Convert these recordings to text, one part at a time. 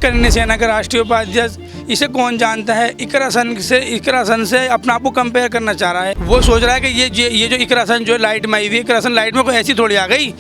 करनी सेना के राष्ट्रीय उपाध्यक्ष, इसे कौन जानता है। इकरा सन से अपने आप को कंपेयर करना चाह रहा है। वो सोच रहा है कि ये जो इकरा सन जो लाइट में आई हुई, इकरा सन लाइट में कोई ऐसी थोड़ी आ गई।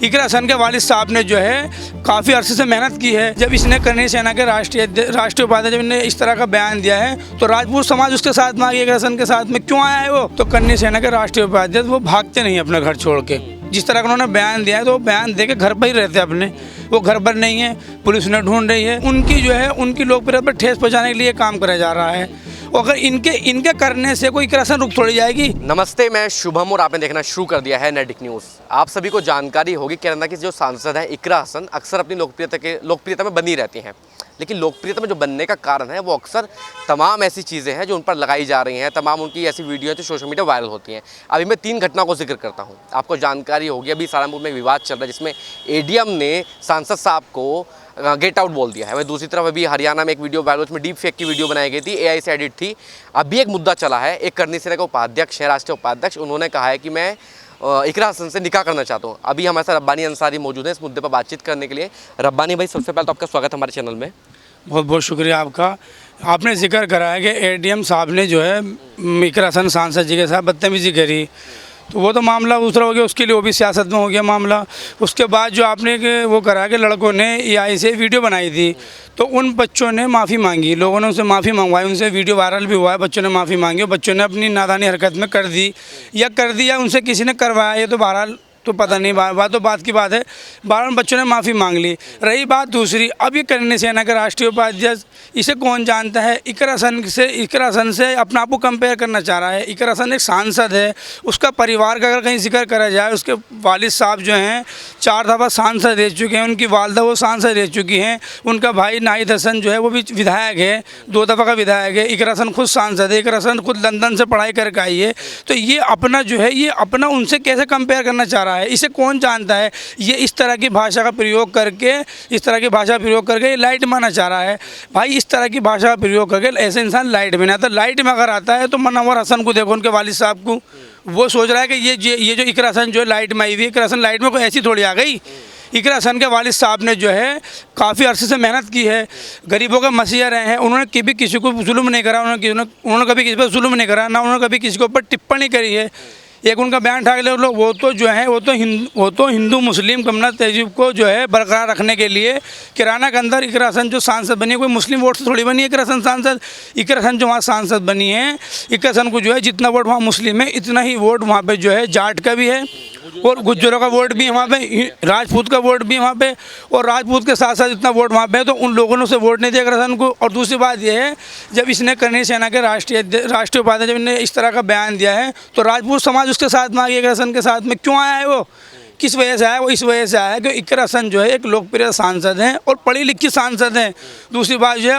इकरा सन के वालिद साहब ने जो है काफ़ी अरसे से मेहनत की है। जब इसने करनी सेना के राष्ट्रीय उपाध्यक्ष, जब इन्हें इस तरह का बयान दिया है तो राजपूत समाज उसके साथ में आ गया। इकरा सन के साथ में क्यों आया है वो? तो करनी सेना के राष्ट्रीय उपाध्यक्ष वो भागते नहीं अपने घर छोड़ के। जिस तरह का उन्होंने बयान दिया है तो वो बयान दे के घर पर ही रहते हैं अपने। वो घर पर नहीं है, पुलिस उन्हें ढूंढ रही है। उनकी जो है उनकी लोकप्रियता पर ठेस पहुँचाने के लिए काम करा जा रहा है। अगर इनके करने से कोई इकरा सन रुक थोड़ी जाएगी। नमस्ते, मैं शुभम और आपने देखना शुरू कर दिया है नेटिक न्यूज़। आप सभी को जानकारी होगी केरला की जो सांसद है इकरा हसन अक्सर अपनी लोकप्रियता में बनी रहती हैं। लेकिन लोकप्रियता में जो बनने का कारण है वो अक्सर तमाम ऐसी चीज़ें हैं जो उन पर लगाई जा रही हैं, तमाम उनकी ऐसी वीडियो है जो सोशल मीडिया वायरल होती हैं। अभी मैं 3 घटनाओं को जिक्र करता हूँ। आपको जानकारी होगी अभी सहारनपुर में एक विवाद चल रहा है जिसमें एडीएम ने सांसद साहब को गेट आउट बोल दिया है। वही दूसरी तरफ अभी हरियाणा में एक वीडियो वायरल, उसमें डीप फेक की वीडियो बनाई गई थी, एआई से एडिट थी। अभी एक मुद्दा चला है, एक करनी सेना के उपाध्यक्ष है, राष्ट्रीय उपाध्यक्ष, उन्होंने कहा है कि मैं इकरा हसन से निकाह करना चाहता हूँ। अभी हमारे साथ रब्बानी अंसारी मौजूद है इस मुद्दे पर बातचीत करने के लिए। रब्बानी भाई, सबसे पहले तो आपका स्वागत है हमारे चैनल में। बहुत बहुत शुक्रिया आपका। आपने जिक्र करा है कि एडीएम साहब ने जो है इकरा हसन सांसद जी के साथ बदतमीजी करी, तो वो तो मामला दूसरा हो गया, उसके लिए वो भी सियासत में हो गया मामला। उसके बाद जो आपने वो करा कि लड़कों ने एआई से वीडियो बनाई थी, तो उन बच्चों ने माफ़ी मांगी, लोगों ने उनसे माफ़ी मंगवाई, उनसे वीडियो वायरल भी हुआ है, बच्चों ने माफ़ी मांगी। बच्चों ने अपनी नादानी हरकत में कर दी या उनसे किसी ने करवाया, ये तो बहरहाल तो पता नहीं, बात की बात है। 12 बच्चों ने माफ़ी मांग ली। रही बात दूसरी, अब ये करनी सेना के राष्ट्रीय उपाध्यक्ष, इसे कौन जानता है। इकरा सन से अपने आप को कंपेयर करना चाह रहा है। इकरा सन एक सांसद है, उसका परिवार का अगर कहीं जिक्र करा जाए, उसके वालिद साहब जो हैं 4 दफ़ा सांसद रह चुके हैं, उनकी वालदा वो सांसद रह चुकी हैं, उनका भाई नाहिद हसन जो है वो भी विधायक है, 2 दफ़ा का विधायक है। इकरा सन खुद सांसद है, इकरा सन खुद लंदन से पढ़ाई करके आई है। तो ये अपना जो है, ये अपना उनसे कैसे कंपेयर करना चाह रहा है। इसे कौन जानता है। ये इस तरह की भाषा का प्रयोग करके ये लाइट में आना चाह रहा है। भाई, इस तरह की भाषा का प्रयोग करके ऐसे इंसान लाइट में नहीं आता। लाइट में अगर आता है तो मनव्वर हसन को देखो, उनके वालिद साहब को। वो सोच रहा है कि ये जो इकरा हसन जो लाइट में आई हुई, इकरा हसन लाइट में कोई ऐसी थोड़ी आ गई। इकरा हसन के वालिद साहब ने जो है काफ़ी अरसे से मेहनत की है, गरीबों के मसीहा रहे हैं। उन्होंने कभी किसी को जुल्म नहीं करा, उन्होंने कभी किसी पर जुल्म नहीं करा, ना उन्होंने कभी किसी के ऊपर टिप्पणी करी है। एक उनका बयान ठाक ले लोग, वो तो जो है वो तो हिंदू मुस्लिम कम्युनल तहजीब को जो है बरकरार रखने के लिए किराना के अंदर इकरा हसन जो सांसद बनी है, कोई मुस्लिम वोट से थोड़ी बनी है इकरा हसन सांसद। इकरा हसन जो वहाँ सांसद बनी है, इकरा हसन को जो है जितना वोट वहाँ मुस्लिम है, इतना ही वोट वहाँ पे जो है जाट का भी है, और गुज्जरों का वोट भी है वहाँ पे, राजपूत का वोट भी है वहाँ पे, और राजपूत के साथ साथ इतना वोट वहाँ पे है। तो उन लोगों ने उसे वोट नहीं दिया इकरा हसन को। और दूसरी बात यह है, जब इसने करनी सेना के राष्ट्रीय उपाध्यक्ष, जब इन्हें इस तरह का बयान दिया है तो राजपूत समाज उसके साथ में आ गया। इकरा हसन के साथ में क्यों आया है वो? किस वजह से आया? वो इस वजह से आया कि इकरा हसन जो है एक लोकप्रिय सांसद हैं और पढ़ी लिखी सांसद हैं। दूसरी बात जो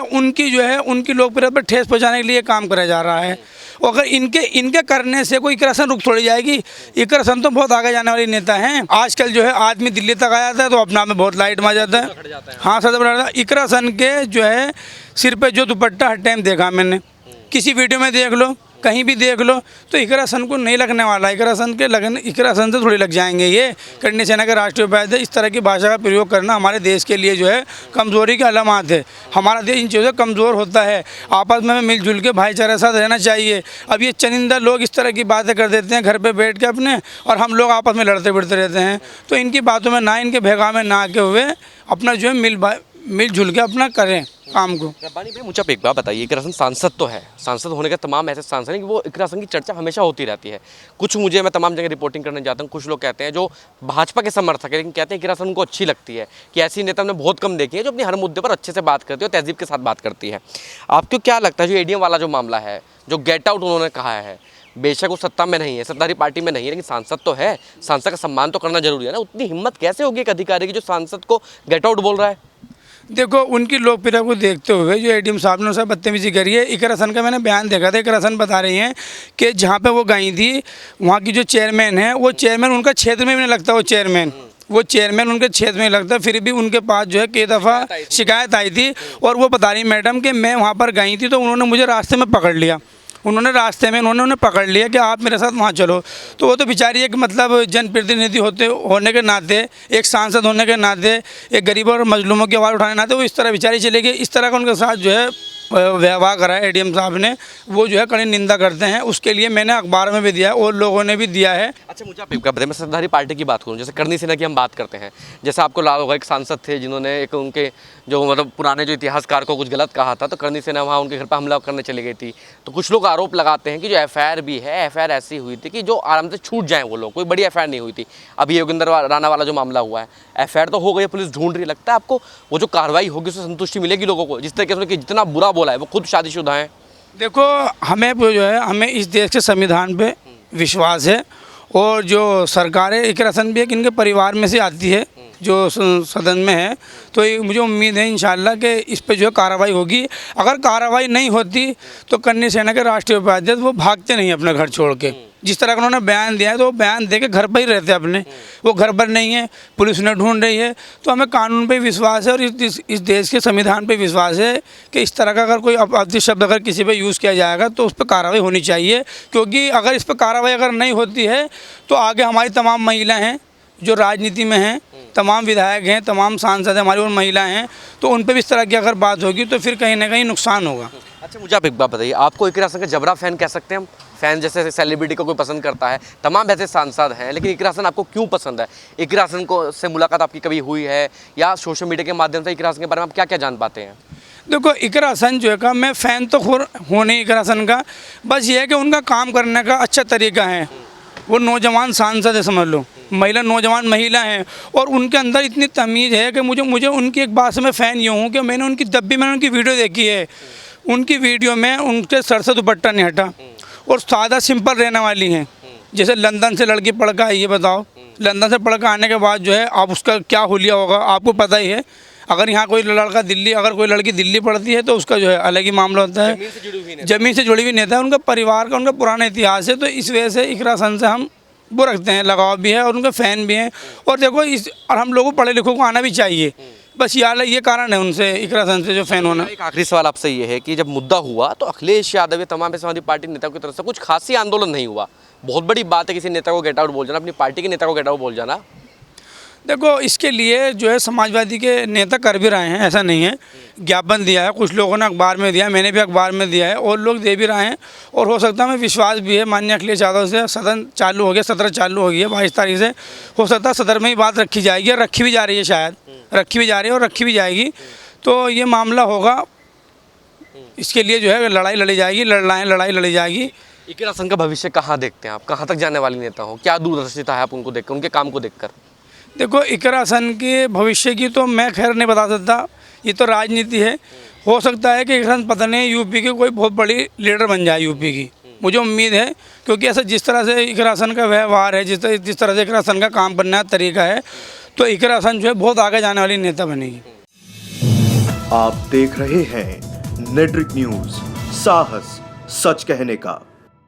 है उनकी लोकप्रियता पर ठेस पहुँचाने के लिए काम करा जा रहा है। अगर इनके करने से कोई इकरा हसन रुक थोड़ी जाएगी। इकरा हसन तो बहुत आगे जाने वाले नेता हैं। आजकल जो है आदमी दिल्ली तक आ जाता है तो अपना में बहुत लाइट में आ जाता है। हाँ, सर, इकरा हसन के जो है सिर पे जो दुपट्टा हर टाइम देखा मैंने, किसी वीडियो में देख लो, कहीं भी देख लो, तो इकरा हसन को नहीं लगने वाला। इकरा हसन से थोड़ी लग जाएंगे। ये करनी सेना के राष्ट्रीय उपाध्यक्ष, इस तरह की भाषा का प्रयोग करना हमारे देश के लिए जो है कमज़ोरी की अलामत है। हमारा देश इन चीज़ों से कमज़ोर होता है। आपस में मिलजुल के भाईचारे साथ रहना चाहिए। अब ये चनिंदा लोग इस तरह की बातें कर देते हैं घर पर बैठ के अपने, और हम लोग आपस में लड़ते भिड़ते रहते हैं। तो इनकी बातों में ना, इनके भेगा में ना आके हुए अपना जो है मिलजुल के अपना करें काम को। रब्बानी भाई, मुझे आप एक बात बताइए, इकरा हसन सांसद तो है, सांसद होने के तमाम ऐसे सांसद हैं कि वो इकरा हसन की चर्चा हमेशा होती रहती है। मैं तमाम जगह रिपोर्टिंग करने जाता हूँ, कुछ लोग कहते हैं जो भाजपा के समर्थक है, लेकिन कहते हैं इकरा हसन उनको अच्छी लगती है कि ऐसी नेता हमने बहुत कम देखी है जो अपनी हर मुद्दे पर अच्छे से बात करती है और तहजीब के साथ बात करती है। आपको क्या लगता है जो एडीएम वाला जो मामला है, जो गेट आउट उन्होंने कहा है, बेशक वो सत्ता में नहीं है, सत्ताधारी पार्टी में नहीं है, लेकिन सांसद तो है, सांसद का सम्मान तो करना जरूरी है ना। उतनी हिम्मत कैसे होगी एक अधिकारी की जो सांसद को गेट आउट बोल रहा है? देखो, उनकी लोकप्रियता को देखते हुए जो एडीएम साहब ने उससे बदतमीजी करी है। इकरा हसन का मैंने बयान देखा था। इकरा हसन बता रही हैं कि जहाँ पे वो गई थी, वहाँ की जो चेयरमैन है, वो चेयरमैन उनका क्षेत्र में भी नहीं लगता। वो चेयरमैन उनके क्षेत्र में लगता, फिर भी उनके पास जो है कई दफ़ा शिकायत आई थी। और वो बता रही मैडम कि मैं वहाँ पर गई थी तो उन्होंने मुझे रास्ते में पकड़ लिया उन्होंने रास्ते में उन्होंने पकड़ लिया कि आप मेरे साथ वहाँ चलो। तो वो तो बेचारी एक मतलब जनप्रतिनिधि होने के नाते, एक सांसद होने के नाते, एक गरीबों और मजलूमों की आवाज़ उठाने के नाते वो इस तरह बेचारी चले गई। इस तरह का उनके साथ जो है व्यवहार करा है एडीएम साहब ने, वो जो है कड़ी निंदा करते हैं। उसके लिए मैंने अखबार में भी दिया है और लोगों ने भी दिया है। अच्छा, मुझे आप एक बात बताइए, मैं सत्ताधारी पार्टी की बात करूं, जैसे करनी सेना की हम बात करते हैं, जैसे आपको लाल होगा एक सांसद थे जिन्होंने एक उनके जो मतलब पुराने जो इतिहासकार को कुछ गलत कहा था, तो करनी सेना वहाँ उनके घर पर हमला करने चली गई थी। तो कुछ लोग आरोप लगाते हैं कि जो एफआईआर भी है, एफआईआर ऐसी हुई थी कि जो आराम से छूट जाएँ वो लोग, कोई बड़ी एफआईआर नहीं हुई थी। अभी योगेंद्र राणा वाला जो मामला हुआ है, एफआईआर तो हो गई, पुलिस ढूंढ रही, लगता है आपको वो जो कार्रवाई होगी उससे संतुष्टि मिलेगी लोगों को, जिस तरीके से उन्होंने जितना बुरा बोला है, वो खुद शादीशुदा हैं? देखो, हमें जो है हमें इस देश के संविधान पे विश्वास है, और जो सरकारें इकरा हसन भी एक इनके परिवार में से आती है जो सदन में है, तो मुझे उम्मीद है इंशाल्लाह कि इस पे जो है कार्रवाई होगी। अगर कार्रवाई नहीं होती तो करनी सेना के राष्ट्रीय उपाध्यक्ष वो भागते नहीं अपने घर छोड़ के। जिस तरह का उन्होंने बयान दिया है तो वो बयान दे के घर पर ही रहते अपने, वो घर पर नहीं है, पुलिस उन्हें ढूंढ रही है। तो हमें कानून पे विश्वास है और इस देश के संविधान पे विश्वास है कि इस तरह का अगर कोई आपत्ति शब्द अगर किसी पे यूज़ किया जाएगा तो उस पर कार्रवाई होनी चाहिए। क्योंकि अगर इस पर कार्रवाई अगर नहीं होती है तो आगे हमारी तमाम महिलाएँ हैं जो राजनीति में हैं, तमाम विधायक हैं, तमाम सांसद हैं हमारी और महिलाएं हैं, तो उन पे भी इस तरह की अगर बात होगी तो फिर कहीं ना कहीं नुकसान होगा। अच्छा, मुझे आप एक बात बताइए, आपको इकरा हसन का जबरा फैन कह सकते हैं हम? फैन जैसे सेलिब्रिटी को कोई पसंद करता है, तमाम ऐसे सांसद हैं, लेकिन इकरा हसन आपको क्यों पसंद है? इकरा हसन को से मुलाकात आपकी कभी हुई है, या सोशल मीडिया के माध्यम से इकरा हसन के बारे में आप क्या क्या जान पाते हैं? देखो, इकरा हसन जो है का मैं फ़ैन तो हूँ नहीं इकरा हसन का, बस ये है कि उनका काम करने का अच्छा तरीका है। वो नौजवान सांसद है, समझ लो, नौजवान महिला हैं, और उनके अंदर इतनी तमीज़ है कि मुझे उनकी एक बात से मैं फ़ैन यूँ हूँ कि मैंने उनकी वीडियो देखी है, उनकी वीडियो में उनके सर से दुपट्टा नहीं हटा और सादा सिंपल रहने वाली हैं। जैसे लंदन से लड़की पढ़ कर आई है, बताओ, लंदन से पढ़ कर आने के बाद जो है अब उसका क्या हुलिया होगा आपको पता ही है। अगर यहाँ कोई लड़की दिल्ली पढ़ती है तो उसका जो है अलग ही मामला होता है, ज़मीन से जुड़ी हुई नेता है, उनका परिवार का उनका पुराना इतिहास है। तो इस वजह से इकरा हसन से हम वो रखते हैं, लगाव भी है और उनके फ़ैन भी हैं। और देखो और हम लोगों पढ़े लिखों को आना भी चाहिए, बस ये कारण है उनसे इकरा हसन से जो फ़ैन होना। एक आखिरी सवाल आपसे ये है कि जब मुद्दा हुआ तो अखिलेश यादव या तमाम समाजवादी पार्टी नेताओं की तरफ से कुछ खासी आंदोलन नहीं हुआ। बहुत बड़ी बात है किसी नेता को गेट आउट बोल जाना, अपनी पार्टी के नेता को गेट आउट बोल जाना। देखो, इसके लिए जो है समाजवादी के नेता कर भी रहे हैं, ऐसा नहीं है। ज्ञापन दिया है, कुछ लोगों ने अखबार में दिया है, मैंने भी अखबार में दिया है, और लोग दे भी रहे हैं। और हो सकता है, हमें विश्वास भी है माननीय अखिलेश यादव से, सदन चालू हो गया, सत्र चालू हो गई है 22 तारीख से, हो सकता है सदर में ही बात रखी जाएगी, और रखी भी जा रही है, शायद रखी भी जा रही है और रखी भी जाएगी। तो ये मामला होगा, इसके लिए जो है लड़ाई लड़ी जाएगी, लड़ाई लड़ी जाएगी। इकरा हसन का भविष्य कहाँ देखते हैं आप? कहाँ तक जाने वाली नेता हो? क्या दूरदर्शिता है आप उनको देखकर, उनके काम को देखकर? देखो, इकरा हसन के भविष्य की तो मैं खैर नहीं बता सकता, ये तो राजनीति है। हो सकता है कि इकरा हसन पता नहीं यूपी की कोई बहुत बड़ी लीडर बन जाए यूपी की, मुझे उम्मीद है। क्योंकि ऐसा जिस तरह से इकरा हसन का व्यवहार है, जिस तरह से इकरा हसन का काम करने का तरीका है, तो इकरा हसन जो है बहुत आगे जाने वाली नेता बनेगी। आप देख रहे हैं नेट्रिक न्यूज़, साहस सच कहने का।